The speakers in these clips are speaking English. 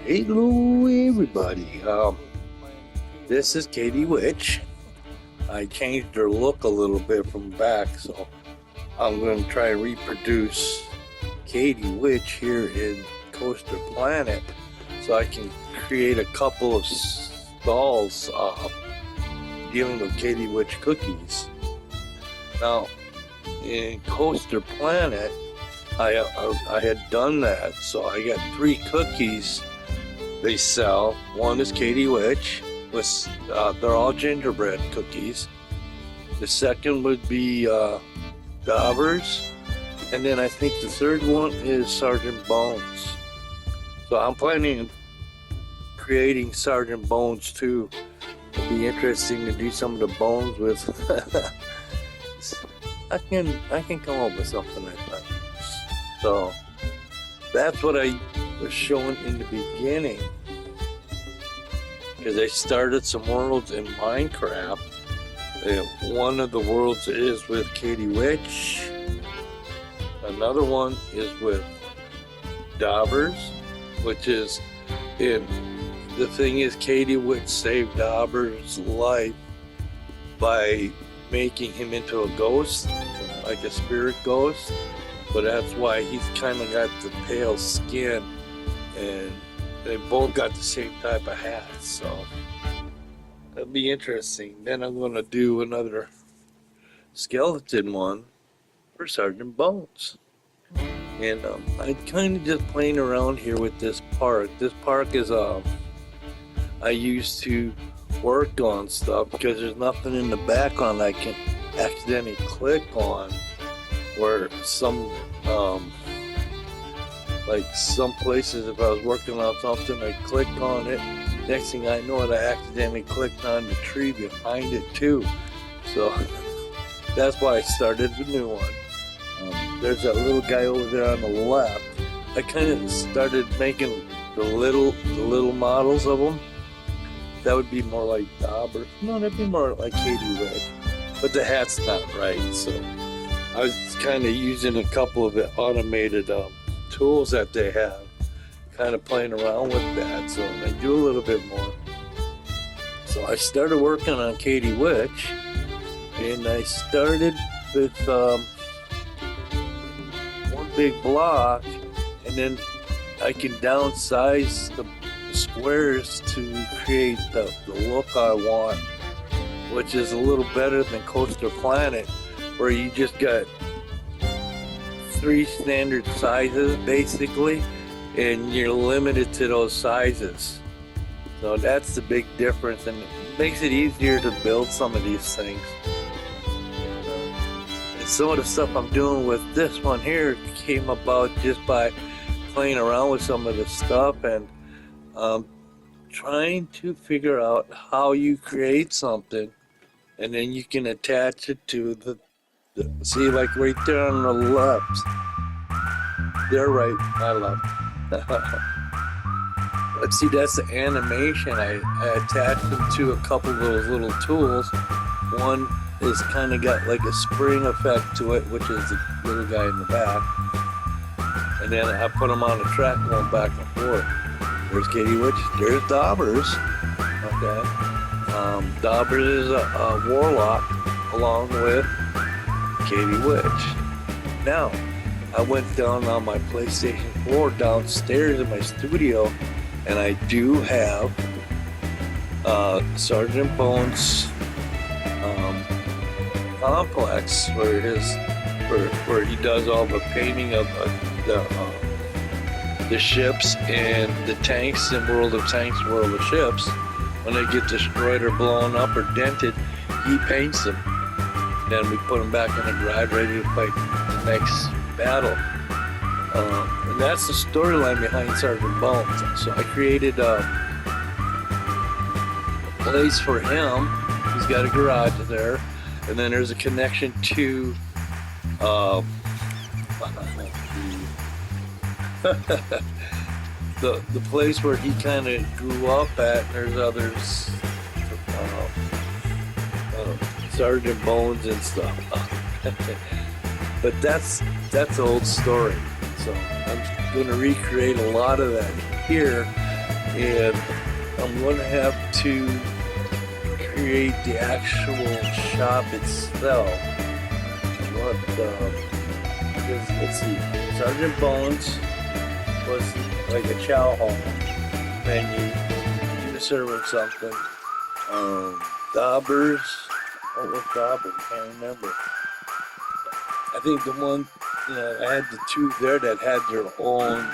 Hello everybody, this is Katie Witch. I changed her look a little bit from back, so I'm going to try and reproduce Katie Witch here in Coaster Planet so I can create a couple of stalls dealing with Katie Witch cookies. Now, in Coaster Planet, I had done that, so I got 3 cookies they sell. One is Katie Witch, they're all gingerbread cookies. The second would be Dobbers, and then I think the third one is Sergeant Bones. So I'm planning on creating Sergeant Bones too. It'd be interesting to do some of the bones with. I can come up with something like that. So that's what I was showing in the beginning, because I started some worlds in Minecraft. One of the worlds is with Katie Witch. Another one is with Dobbers, which is in. The thing is, Katie Witch saved Dobbers' life by making him into a ghost, like a spirit ghost. But that's why he's kind of got the pale skin, and they both got the same type of hat, so that'll be interesting. Then I'm going to do another skeleton one for Sergeant Bones. And I'm kind of just playing around here with this park. This park is I used to work on stuff because there's nothing in the background I can accidentally click on. Where some places, if I was working on something, I clicked on it. Next thing I know, I accidentally clicked on the tree behind it too. So that's why I started the new one. There's that little guy over there on the left. I kind of started making the little models of them. That would be more like Dobber. No, that'd be more like Katie Witch. But the hat's not right, so I was kind of using a couple of the automated tools that they have, kind of playing around with that, so I do a little bit more. So I started working on Katie Witch, and I started with one big block, and then I can downsize the squares to create the look I want, which is a little better than Coaster Planet, where you just got 3 standard sizes basically, and you're limited to those sizes. So that's the big difference, and it makes it easier to build some of these things. And some of the stuff I'm doing with this one here came about just by playing around with some of the stuff and trying to figure out how you create something, and then you can attach it to the see, like right there on the left. They're right, my left. Let's see, that's the animation. I attached them to a couple of those little tools. One is kind of got like a spring effect to it, which is the little guy in the back. And then I put them on the track going back and forth. There's Katie Witch, there's Dobbers. Okay. Dobbers is a warlock along with Katie Witch. Now, I went down on my PlayStation 4 downstairs in my studio, and I do have Sergeant Bones complex where he does all the painting of the ships and the tanks in World of Tanks, World of Ships. When they get destroyed or blown up or dented, he paints them. Then we put them back in the garage ready to fight the next battle. And that's the storyline behind Sergeant Bones. So I created a place for him. He's got a garage there. And then there's a connection to the place where he kind of grew up at. And there's others, Sergeant Bones and stuff. But that's the old story. So I'm going to recreate a lot of that here, and I'm going to have to create the actual shop itself. Let's see, Sergeant Bones was like a chow hall menu. You serving something. Dobbers. What was Dobbers? I can't remember. I think the one, I had the two there that had their own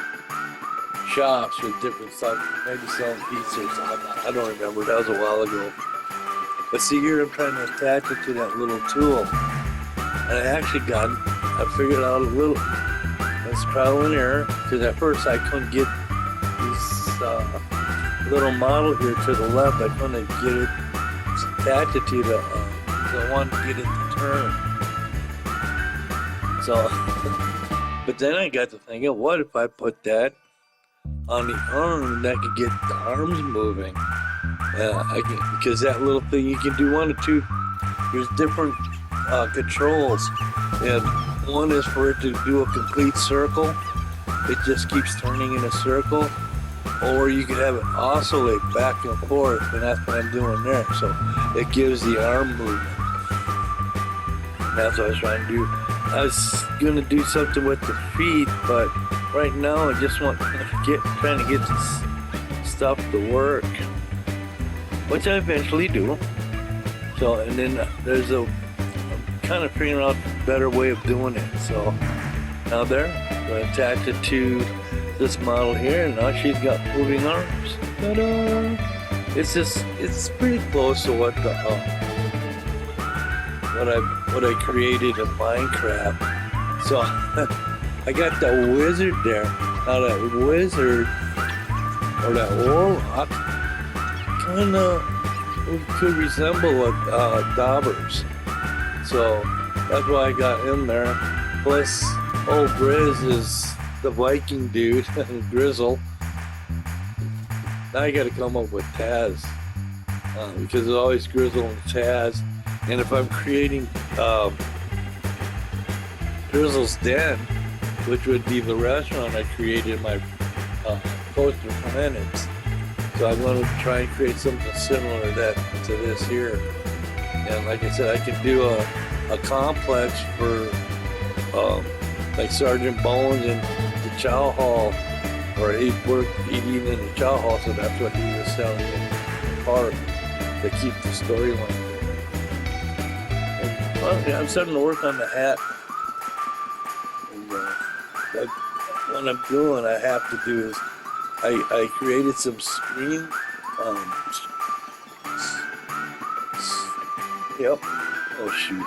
shops with different stuff, maybe selling pizza or something. I don't remember. That was a while ago. But see here, I'm trying to attach it to that little tool. And I figured out a little, that's trial and error, because at first I couldn't get this little model here to the left. I couldn't get it attached to the one to get it to turn. So, but then I got to thinking, what if I put that on the arm and I could get the arms moving? Because that little thing, you can do one or two. There's different controls, and one is for it to do a complete circle. It just keeps turning in a circle, or you could have it oscillate back and forth, and that's what I'm doing there. So it gives the arm movement. And that's what I was trying to do. I was gonna do something with the feet, but right now I just trying to get this stuff to work, which I eventually do. So, and then I'm kind of figuring out a better way of doing it. So now there, I'm going to attach it to this model here, and now she's got moving arms. Ta-da! It's pretty close to what I created in Minecraft. So I got the wizard there. Now that wizard or that warlock kind of could resemble a Dobbers. So that's why I got in there. Plus, OelGrez is the Viking dude, Grizzle. Now I got to come up with Taz, because it's always Grizzle and Taz. And if I'm creating Grizzle's Den, which would be the restaurant I created my Coaster Planets, so I'm going to try and create something similar to this here. And like I said, I can do a complex for like Sergeant Bones and the Chow Hall, or eating in the Chow Hall, so that's what he was selling in the park to keep the storyline. Well, yeah, I'm starting to work on the hat. And, what I'm doing, I have to do is I created some screen. Yep. Oh shoot.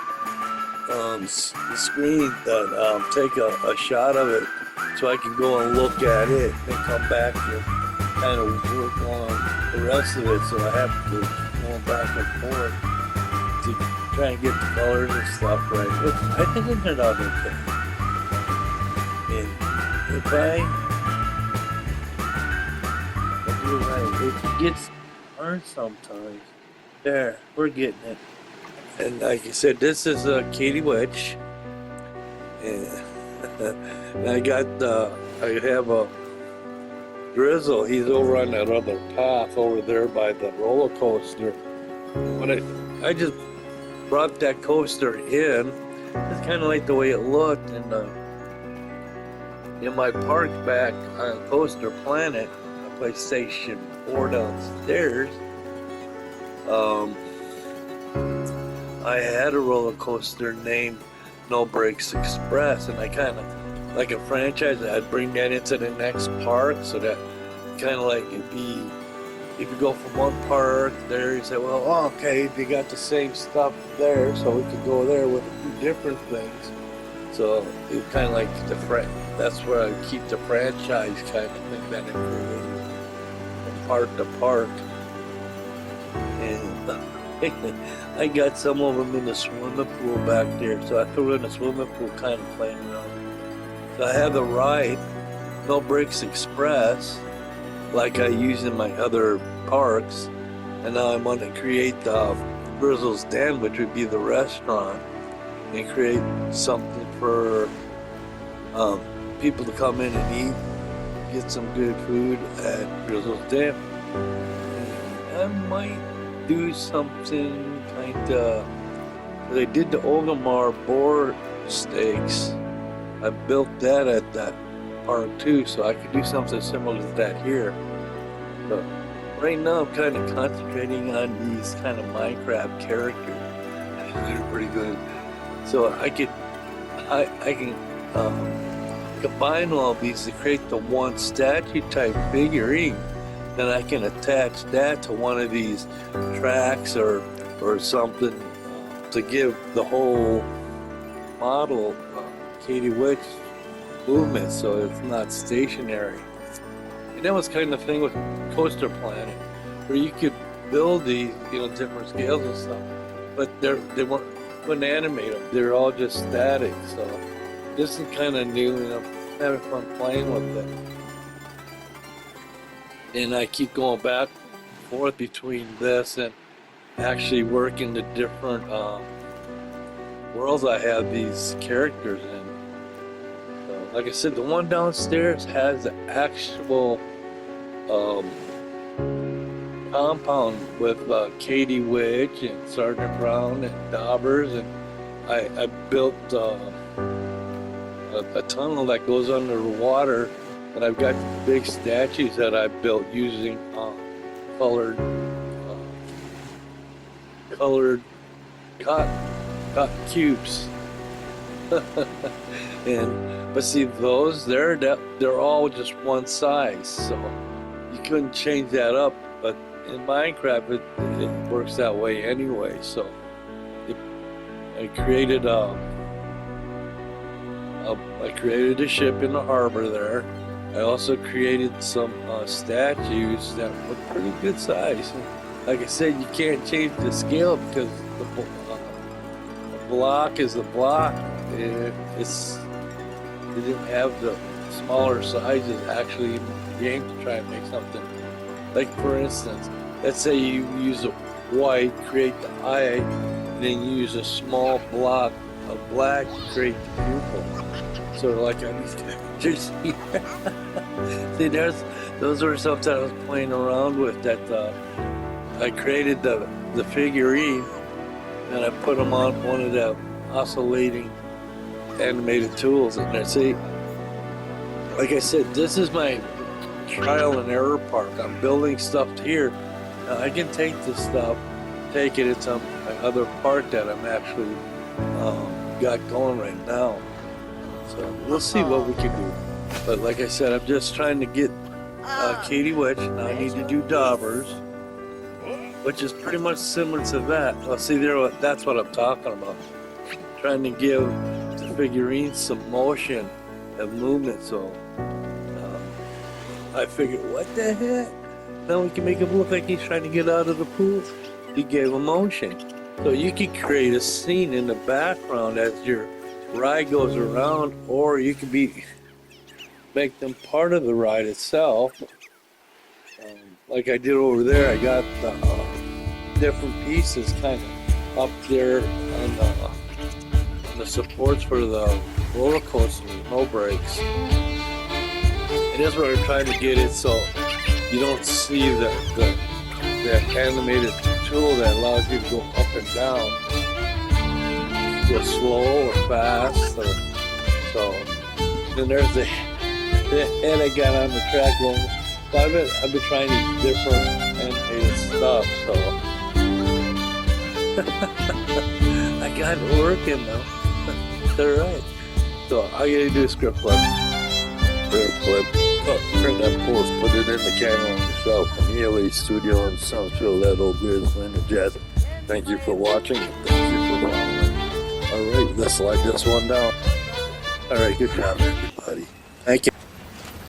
The screen that take a shot of it, so I can go and look at it and come back and kind of work on the rest of it. So I have to go back and forth to try and get the colors and stuff right. But I think it turned out okay. And if I do it right, it gets hard sometimes. There, we're getting it. And like I said, this is Katie Witch, and I have a Grizzle. He's over on that other path over there by the roller coaster. When I just brought that coaster in, it's kind of like the way it looked in my park back on Coaster Planet, PlayStation 4 downstairs. I had a roller coaster named No Brakes Express, and I kind of, like a franchise, I'd bring that into the next park, so that kind of like it'd be, if you go from one park there, you say, well, okay, they got the same stuff there, so we could go there with a few different things. So it kind of like that's where I keep the franchise kind of thing that I created from park to park. And I got some of them in the swimming pool back there, so I threw in the swimming pool kind of playing around. So I have the ride, No Brakes Express, like I use in my other parks, and now I'm going to create the Grizzle's Den, which would be the restaurant, and create something for people to come in and eat. get some good food at Grizzle's Dip. And I might do something kind of. They did the Ogamar boar steaks. I built that at that park too, so I could do something similar to that here. But right now, I'm kind of concentrating on these kind of Minecraft characters. They're pretty good. So I can combine all these to create the one statue type figurine. Then I can attach that to one of these tracks or something to give the whole model Katie Witch movement, so it's not stationary. And that was kind of the thing with coaster planning, where you could build these, different scales and stuff, but they couldn't animate them. They're all just static. So this is kind of new, and I'm having fun playing with it. And I keep going back and forth between this and actually working the different worlds I have these characters in. So, like I said, the one downstairs has the actual compound with Katie Witch and Sergeant Brown and Dobbers, and I built a tunnel that goes under the water, and I've got big statues that I built using colored cotton cubes. But see, those they're all just one size, so you couldn't change that up. But in Minecraft, it works that way anyway. So I created a ship in the harbor there. I also created some statues that were pretty good size. Like I said, you can't change the scale because the block is a block. They didn't have the smaller sizes actually in the game to try and make something. Like for instance, let's say you use a white, create the eye, and then you use a small block of black to create the pupil. So like on these pictures here. See, those are something I was playing around with, that I created the figurine, and I put them on one of the oscillating animated tools in there. See, like I said, this is my trial and error park. I'm building stuff here. Now I can take this stuff, take it into my other park that I'm actually got going right now. So we'll see what we can do. But like I said, I'm just trying to get Katie Witch. Now I need to do Dobbers, which is pretty much similar to that. Well, see, that's what I'm talking about. Trying to give the figurine some motion and movement. So I figured, what the heck? Now we can make him look like he's trying to get out of the pool. He gave him motion. So you can create a scene in the background as your ride goes around, or you can make them part of the ride itself. Like I did over there, I got the different pieces kind of up there on the supports for the roller coaster with no brakes. And that's where I'm trying to get it so you don't see the animated tool that allows you to go up and down, go slow or fast. So then there's the head I got on the track going. So I've been trying these different animated stuff. So I got it working though. All right. So all you gotta do is script flip. Print that post, put it in the camera on the shelf. From ELA Studio in Soundsville at OelGrez, Jazz. Thank you for watching. Thank you for following. All right, let's slide this one down. All right, good job, everybody.